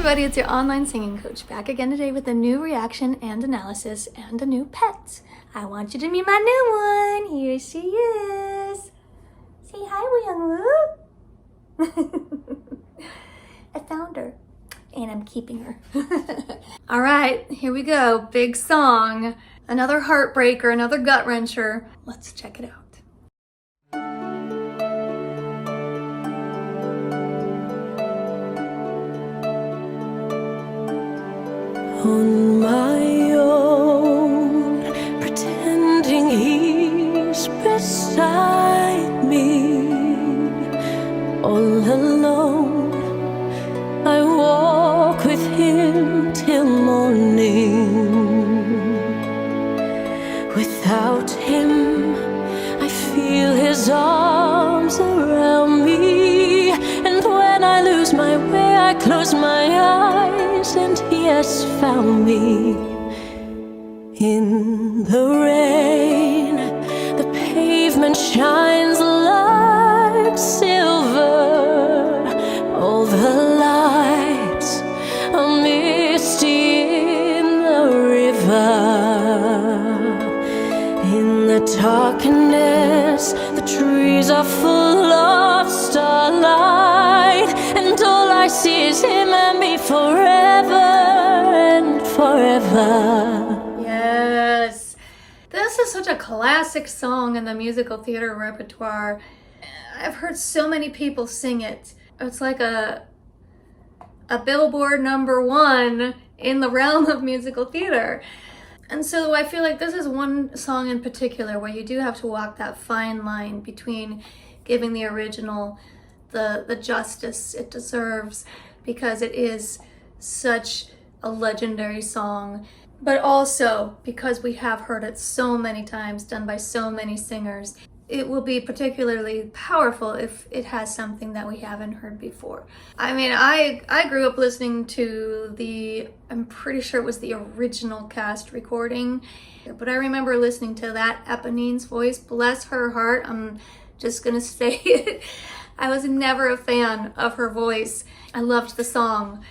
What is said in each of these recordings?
everybody, it's your online singing coach back again today with a new reaction and analysis and a new pet. I want you to meet my new one. Here she is. Say hi, young Lou. I found her and I'm keeping her. All right, here we go. Big song. Another heartbreaker, another gut wrencher. Let's check it out. On my own, pretending he's beside me. All alone, I walk with him till morning. Without him, I feel his arms around me. And when I lose my way, I close my eyes, and he has found me. In the rain, the pavement shines like silver. All the lights are misty in the river. In the darkness, the trees are full of starlight, and all I see is him and me forever and forever. Yes, this is such a classic song in the musical theater repertoire. I've heard so many people sing it. It's like a Billboard #1 in the realm of musical theater. And so I feel like this is one song in particular where you do have to walk that fine line between giving the original the justice it deserves, because it is such a legendary song, but also because we have heard it so many times, done by so many singers. It will be particularly powerful if it has something that we haven't heard before. I mean, I grew up listening to I'm pretty sure it was the original cast recording, but I remember listening to that Eponine's voice. Bless her heart, I'm just gonna say it. I was never a fan of her voice. I loved the song.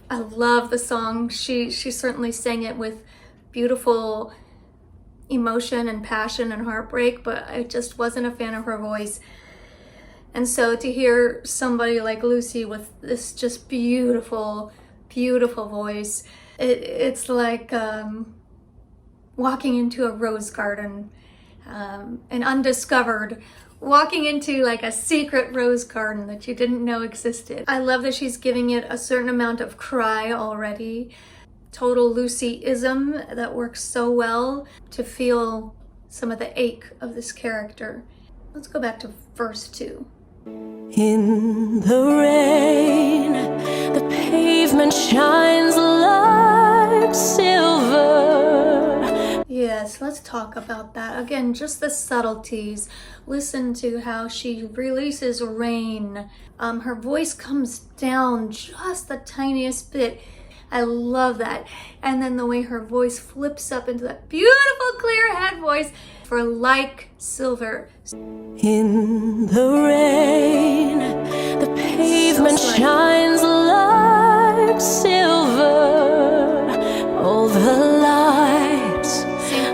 I love the song. She certainly sang it with beautiful emotion and passion and heartbreak, but I just wasn't a fan of her voice. And so to hear somebody like Lucy with this just beautiful, beautiful voice, it's like walking into a rose garden, and undiscovered, walking into like a secret rose garden that you didn't know existed. I love that she's giving it a certain amount of cry already. Total Lucy-ism that works so well to feel some of the ache of this character. Let's go back to verse 2. In the rain, the pavement shines like silver. Yes, let's talk about that. Again, just the subtleties. Listen to how she releases rain. Her voice comes down just the tiniest bit. I love that. And then the way her voice flips up into that beautiful clear head voice for like silver. In the rain, the pavement shines like silver. All the lights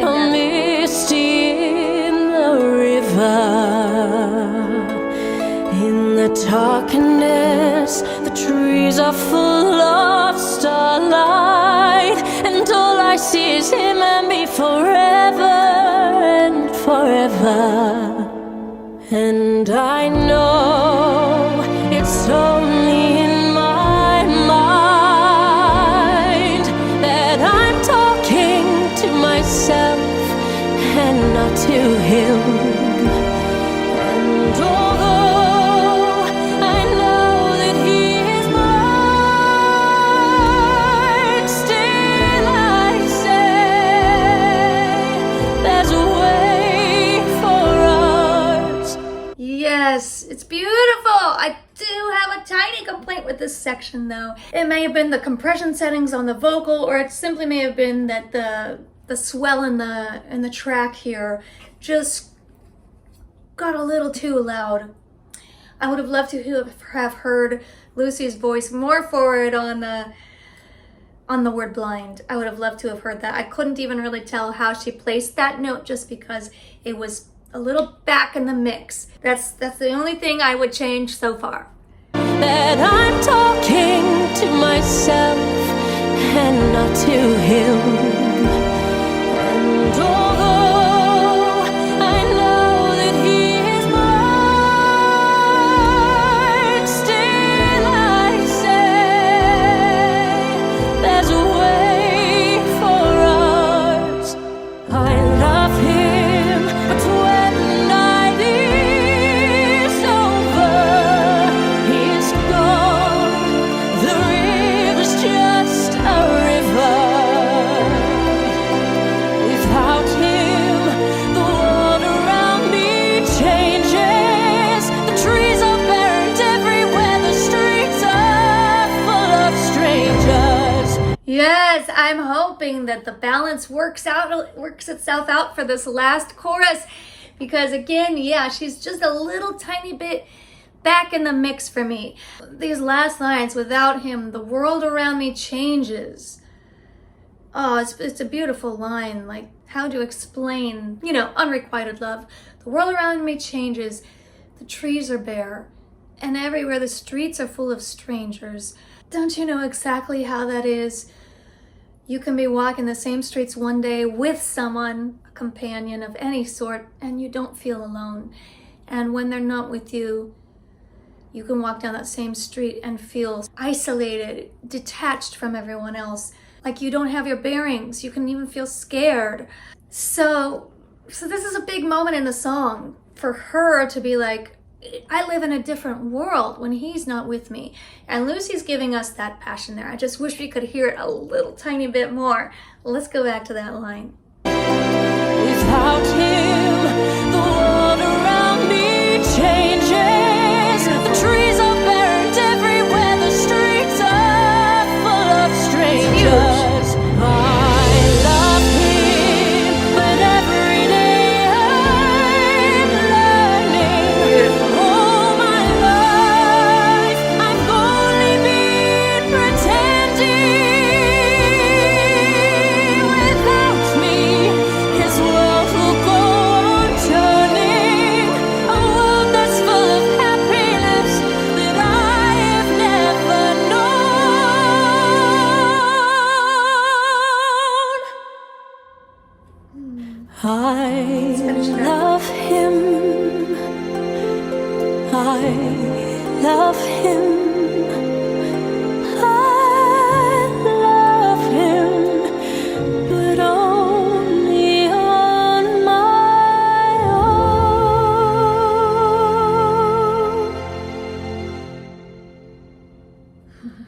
are misty in the river. In the darkness, the trees are full of starlight, and all I see is him and me forever and forever. And I know it's only in my mind that I'm talking to myself and not to him. And although I know that he is mine, still I say there's a way for us. Yes, it's beautiful. I do have a tiny complaint with this section though. It may have been the compression settings on the vocal, or it simply may have been that the swell in the track here just got a little too loud. I would have loved to have heard Lucy's voice more forward on the word blind. I would have loved to have heard that. I couldn't even really tell how she placed that note just because it was a little back in the mix. That's the only thing I would change so far. That I'm talking to myself and not to him. And although I know that he is mine, still I say there's a way for us. I love him, but when night is over, he's gone. The river's just a river. Without him, the world around me changes. The trees are burned everywhere. The streets are full of strangers. Yes, I'm hoping that the balance works itself out for this last chorus, because again, yeah, she's just a little tiny bit back in the mix for me. These last lines, without him, the world around me changes. Oh, it's a beautiful line. Like, how to explain, unrequited love. The world around me changes. The trees are bare, and everywhere the streets are full of strangers. Don't you know exactly how that is? You can be walking the same streets one day with someone, a companion of any sort, and you don't feel alone. And when they're not with you, you can walk down that same street and feel isolated, detached from everyone else. Like you don't have your bearings. You can even feel scared. So this is a big moment in the song for her to be like, I live in a different world when he's not with me. And Lucy's giving us that passion there. I just wish we could hear it a little tiny bit more. Let's go back to that line. Without him, the world around me changes. The trees are burned everywhere. The streets are full of strangers. I love him, but every day I'm learning. All my life I've only been pretending. Without me, his world will go on turning. A world that's full of happiness that I have never known. I love him. I love him. I love him, but only on my own.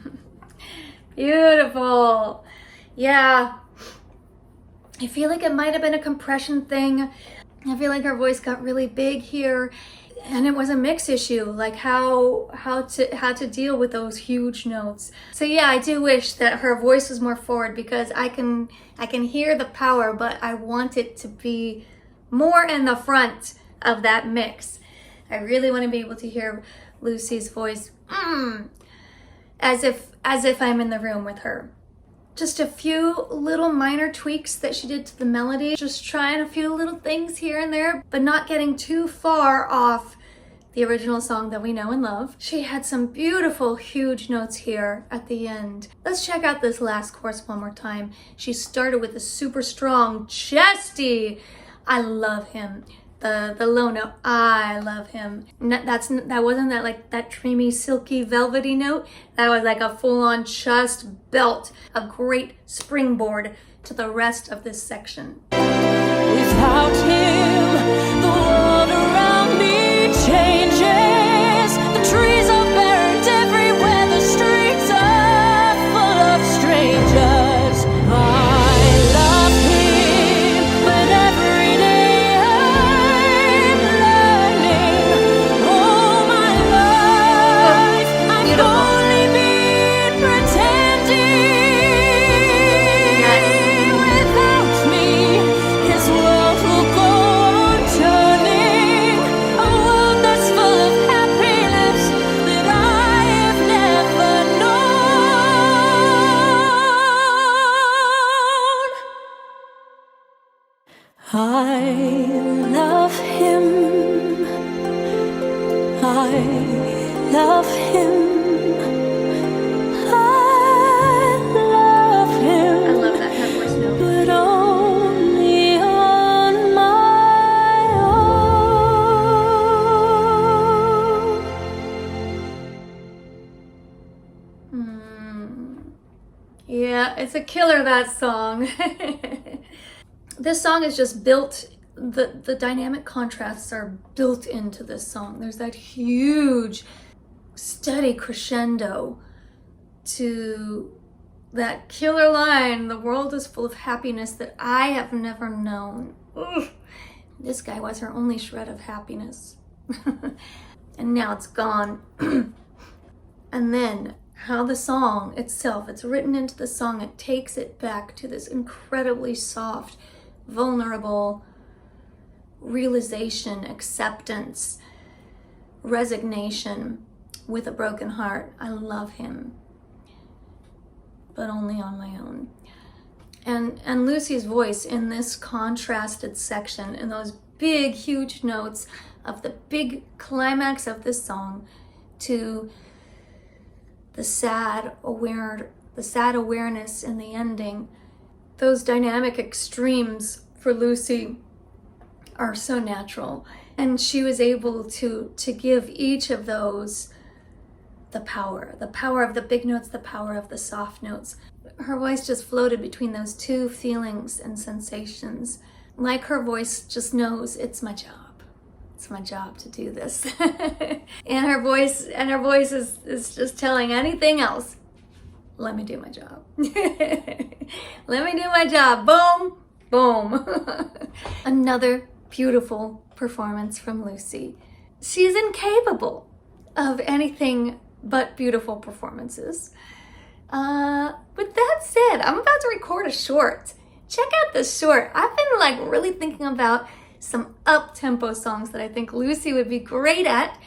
Beautiful. Yeah. I feel like it might have been a compression thing. I feel like her voice got really big here, and it was a mix issue, like how to deal with those huge notes. So yeah, I do wish that her voice was more forward, because I can hear the power, but I want it to be more in the front of that mix. I really want to be able to hear Lucy's voice as if I'm in the room with her. Just a few little minor tweaks that she did to the melody, just trying a few little things here and there, but not getting too far off the original song that we know and love. She had some beautiful, huge notes here at the end. Let's check out this last chorus one more time. She started with a super strong, chesty, I love him. The low note, I love him. That wasn't that dreamy, silky, velvety note. That was like a full-on chest belt, a great springboard to the rest of this section. Without him, the world around me changes. The trees are burned everywhere. The streets are full of strangers. I love him, but every day I'm learning. All my life I've only been pretending. Without me, his world will go love him. I love him. I love that head voice note. But only on my own. Yeah, it's a killer, that song. This song is just built, the dynamic contrasts are built into this song. There's that huge, steady crescendo to that killer line, the world is full of happiness that I have never known. Ugh. This guy was her only shred of happiness. And now it's gone. And then how the song itself, it's written into the song, it takes it back to this incredibly soft, vulnerable realization, acceptance, resignation with a broken heart. I love him, but only on my own. And Lucy's voice in this contrasted section, in those big, huge notes of the big climax of this song to the sad awareness in the ending, those dynamic extremes for Lucy are so natural. And she was able to give each of those the power of the big notes, the power of the soft notes. Her voice just floated between those two feelings and sensations. Like her voice just knows, it's my job. It's my job to do this. and her voice is just telling anything else, let me do my job. Let me do my job. Boom, boom. Another beautiful performance from Lucy. She's incapable of anything but beautiful performances. With that said, I'm about to record a short. Check out this short. I've been really thinking about some up-tempo songs that I think Lucy would be great at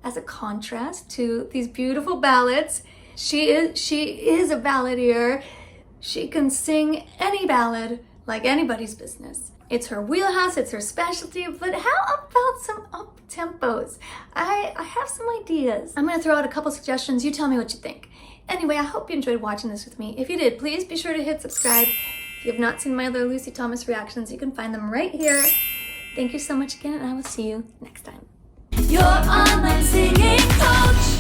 as a contrast to these beautiful ballads. She is a balladeer. She can sing any ballad like anybody's business. It's her wheelhouse, it's her specialty, but how about some up-tempos? I have some ideas. I'm gonna throw out a couple suggestions. You tell me what you think. Anyway, I hope you enjoyed watching this with me. If you did, please be sure to hit subscribe. If you have not seen my other Lucy Thomas reactions, you can find them right here. Thank you so much again, and I will see you next time. Your online singing coach.